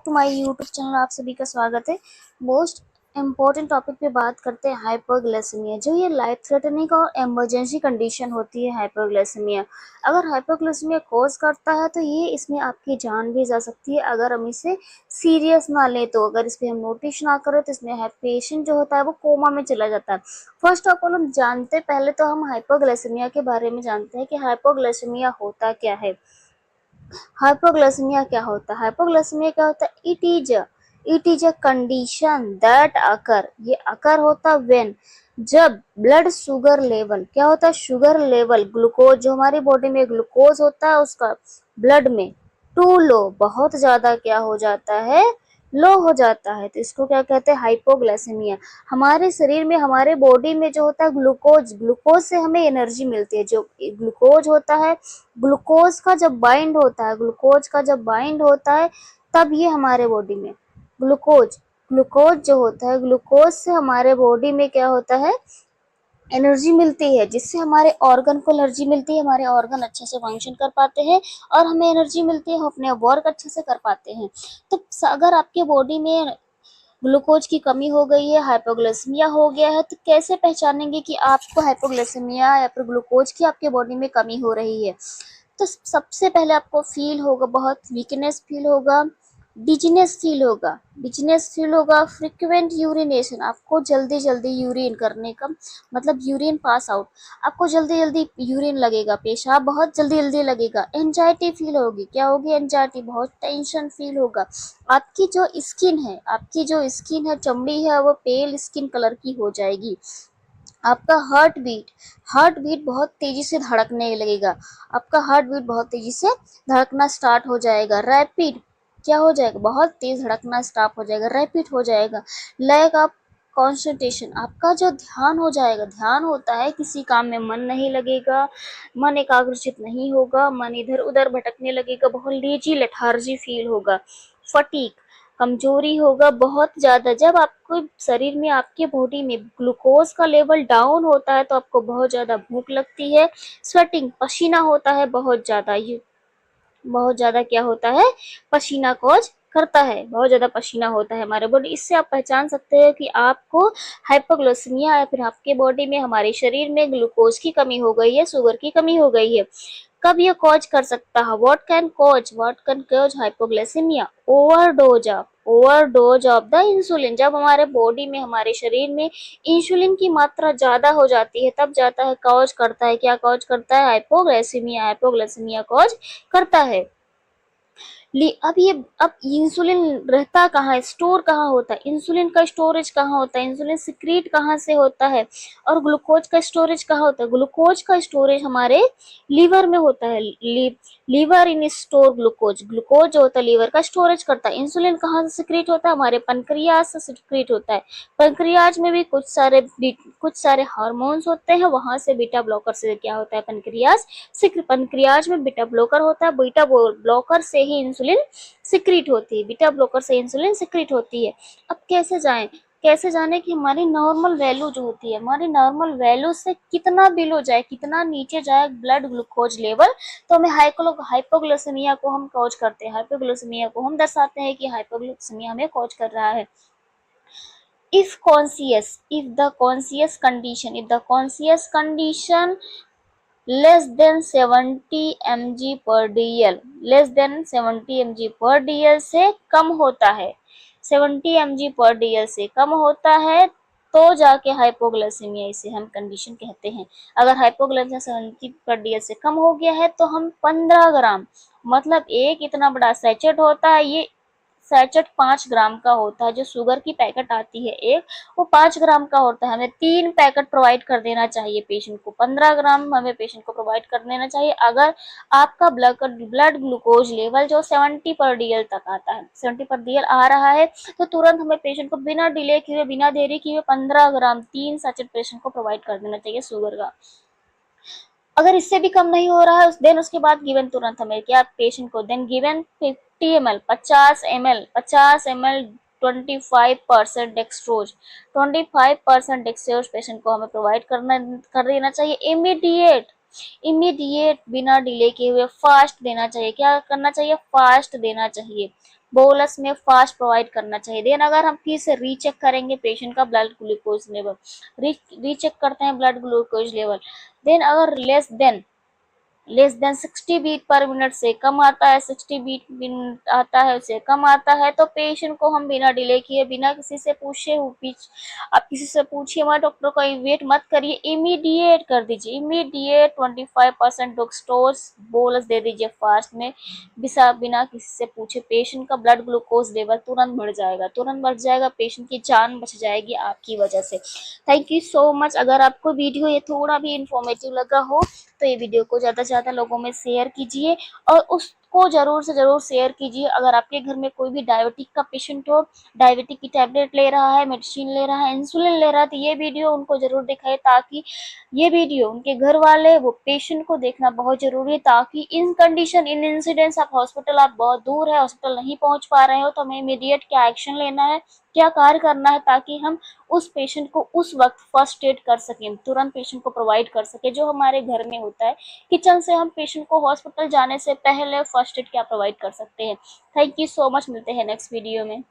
To my YouTube channel. आप सभी का स्वागत है। मोस्ट इम्पोर्टेंट टॉपिक पे बात करते हैं हाइपोग्लाइसेमिया, जो ये लाइफ थ्रेटनिंग और इमरजेंसी कंडीशन होती है। हाइपोग्लाइसेमिया अगर हाइपोग्लाइसेमिया कॉज करता है तो ये इसमें आपकी जान भी जा सकती है अगर हम इसे सीरियस ना लें। तो अगर इस पर हम नोटिस ना करें तो इसमें पेशेंट जो होता है वो कोमा में चला जाता है। फर्स्ट ऑफ ऑल हम जानते पहले तो हम हाइपोग्लाइसेमिया के बारे में जानते हैं कि हाइपोग्लाइसेमिया होता क्या है। हाइपोग्लाइसेमिया क्या होता है? हाइपोग्लाइसेमिया क्या होता है? It is a condition that occur, ये अकर होता व्हेन, जब ब्लड शुगर लेवल, क्या होता है? शुगर लेवल, ग्लूकोज, जो हमारी बॉडी में ग्लूकोज होता है उसका ब्लड में टू लो, बहुत ज्यादा क्या हो जाता है? लो हो जाता है। तो इसको क्या कहते हैं? हाइपोग्लाइसेमिया। हमारे शरीर में, हमारे बॉडी में जो होता है ग्लूकोज, ग्लूकोज से हमें एनर्जी मिलती है। जो ग्लूकोज होता है, ग्लूकोज का जब बाइंड होता है, ग्लूकोज का जब बाइंड होता है तब ये हमारे बॉडी में ग्लूकोज, ग्लूकोज जो होता है, ग्लूकोज से हमारे बॉडी में क्या होता है? एनर्जी मिलती है, जिससे हमारे ऑर्गन को एनर्जी मिलती है, हमारे ऑर्गन अच्छे से फंक्शन कर पाते हैं और हमें एनर्जी मिलती है, हम अपने वर्क अच्छे से कर पाते हैं। तो अगर आपके बॉडी में ग्लूकोज की कमी हो गई है, हाइपोग्लाइसेमिया हो गया है, तो कैसे पहचानेंगे कि आपको हाइपोग्लाइसेमिया या फिर ग्लूकोज की आपके बॉडी में कमी हो रही है? तो सबसे पहले आपको फील होगा, बहुत वीकनेस फील होगा, डिजीनेस फील होगा, फ्रिक्वेंट यूरिनेशन, आपको जल्दी जल्दी यूरिन करने का मतलब यूरिन पास आउट, आपको जल्दी जल्दी यूरिन लगेगा, पेशाब बहुत जल्दी जल्दी लगेगा, एंजाइटी फील होगी, क्या होगी? एंजाइटी, बहुत टेंशन फील होगा। आपकी जो स्किन है, चमड़ी है, वो पेल स्किन कलर की हो जाएगी। आपका हार्ट बीट बहुत तेजी से धड़कने लगेगा, आपका हार्ट बीट बहुत तेजी से धड़कना स्टार्ट हो जाएगा। रैपिड, क्या हो जाएगा? बहुत तेज धड़कना स्टार्ट हो जाएगा, रैपिड हो जाएगा। लैक ऑफ कॉन्सेंट्रेशन, आपका जो ध्यान हो जाएगा, ध्यान होता है किसी काम में मन नहीं लगेगा, मन एकाग्रचित नहीं होगा, मन इधर उधर भटकने लगेगा, बहुत लेजी लेथार्जी फील होगा। फटीक, कमजोरी होगा बहुत ज्यादा। जब आपको शरीर में, आपके बॉडी में ग्लूकोज का लेवल डाउन होता है तो आपको बहुत ज्यादा भूख लगती है। स्वेटिंग, पसीना होता है बहुत ज्यादा, ये बहुत ज्यादा क्या होता है? पसीना कॉज करता है, बहुत ज्यादा पसीना होता है हमारे बॉडी। इससे आप पहचान सकते हैं कि आपको हाइपोग्लाइसेमिया या फिर आपके बॉडी में, हमारे शरीर में ग्लूकोज की कमी हो गई है, शुगर की कमी हो गई है। कब ये कॉज कर सकता है? What can cause hypoglycaemia? Overdose of the insulin, जब हमारे बॉडी में, हमारे शरीर में इंसुलिन की मात्रा ज्यादा हो जाती है तब जाता है, कॉज करता है, क्या कॉज करता है? हाइपोग्लाइसेमिया कॉज करता है। अब इंसुलिन रहता कहाँ है? स्टोर कहाँ होता है? इंसुलिन का स्टोरेज कहाँ होता है? इंसुलिन सिक्रीट कहाँ से होता है? और ग्लूकोज का स्टोरेज कहाँ होता है? ग्लूकोज का स्टोरेज हमारे लीवर में होता है। Liver in store glucose, glucose जो होता है लीवर का स्टोरेज करता है। इंसुलिन कहाँ से सिक्रीट होता है? हमारे पंक्रियाज से सिक्रीट होता है। पंक्रियाज में भी कुछ सारे हार्मोन्स होते हैं, वहां से बीटा ब्लॉकर से क्या होता है? पंक्रियाज में बीटा ब्लॉकर होता है, बीटा ब्लॉकर से ही इंसुलिन सिक्रीट होती है, बीटा ब्लॉकर से इंसुलिन सिक्रीट होती है। अब कैसे जाने कि हमारी नॉर्मल वैल्यू जो होती है, हमारी नॉर्मल वैल्यू से कितना बिलो जाए, कितना नीचे जाए ब्लड ग्लूकोज लेवल, तो हमें हाइपोग्लाइसेमिया को हम कॉज करते हैं, हाइपोग्लाइसेमिया को हम दर्शाते हैं कि हाइपोग्लाइसेमिया हमें कॉज कर रहा है। if the conscious condition less than 70 mg per dl, less than 70 mg पर dl से कम होता है, 70 mg पर dl से कम होता है तो जाके हाइपोग्लाइसेमिया, इसे हम कंडीशन कहते हैं। अगर हाइपोग्लाइसेमिया 70 पर dl से कम हो गया है तो हम 15 ग्राम, मतलब एक इतना बड़ा सैचेट होता है, ये सैचेट 5 ग्राम का होता है। जो शुगर की पैकेट आती है एक, वो 5 ग्राम का होता है। हमें 3 पैकेट प्रोवाइड कर देना चाहिए पेशेंट को, 15 ग्राम हमें पेशेंट को प्रोवाइड कर देना चाहिए अगर आपका ब्लड ग्लूकोज लेवल जो 70 पर डीएल तक आता है, 70 पर डीएल आ रहा है तो तुरंत हमें पेशेंट को बिना डिले किए, बिना देरी किए 15 ग्राम 3 सैचेट पेशेंट को प्रोवाइड कर देना चाहिए शुगर का। अगर इससे भी कम नहीं हो रहा है देन उसके बाद गिवन तुरंत हमें क्या, पेशेंट को then given 50 ml 50 ml 25% dextrose, 25% dextrose patient को हमें प्रोवाइड कर देना चाहिए इमीडिएट बिना डिले किए हुए फास्ट देना चाहिए। क्या करना चाहिए? फास्ट देना चाहिए। बोलस में फास्ट प्रोवाइड करना चाहिए। देन अगर हम फिर से रीचेक करेंगे पेशेंट का ब्लड ग्लूकोज लेवल, रीचेक करते हैं ब्लड ग्लूकोज लेवल, देन अगर less than 60 beat per minute से कम आता है, 60 बीट मिनट आता है उससे कम आता है, तो पेशेंट को हम बिना डिले किए, बिना किसी से पूछे आप किसी से पूछिए मत, डॉक्टर का वेट मत करिए, इमीडिएट कर दीजिए। इमीडिएट 25% डोक्स्टोज बोलस दे दीजिए फास्ट में, बिना किसी से पूछे। पेशेंट का ब्लड ग्लूकोज लेवल तुरंत बढ़ जाएगा, तुरंत बढ़ जाएगा, पेशेंट की जान बच जाएगी आपकी वजह से। Thank you so much. अगर आपको वीडियो ये थोड़ा भी इंफॉर्मेटिव लगा हो तो ये वीडियो को ज़्यादा से ज़्यादा लोगों में शेयर कीजिए और उसको ज़रूर से ज़रूर शेयर कीजिए। अगर आपके घर में कोई भी डायबिटिक का पेशेंट हो, डायबिटिक की टैबलेट ले रहा है, मेडिसिन ले रहा है, इंसुलिन ले रहा है, तो ये वीडियो उनको ज़रूर दिखाए, ताकि ये वीडियो उनके घर वाले वो पेशेंट को देखना बहुत ज़रूरी है, ताकि इन कंडीशन इन इंसिडेंट्स आप बहुत दूर है, हॉस्पिटल नहीं पहुंच पा रहे हो, तो हमें इमीडिएट क्या एक्शन लेना है, क्या कार्य करना है, ताकि हम उस पेशेंट को उस वक्त फर्स्ट एड कर सकें, तुरंत पेशेंट को प्रोवाइड कर सके, जो हमारे घर में होता है। किचन से हम पेशेंट को हॉस्पिटल जाने से पहले फर्स्ट एड क्या प्रोवाइड कर सकते हैं। Thank you so much. मिलते हैं नेक्स्ट वीडियो में।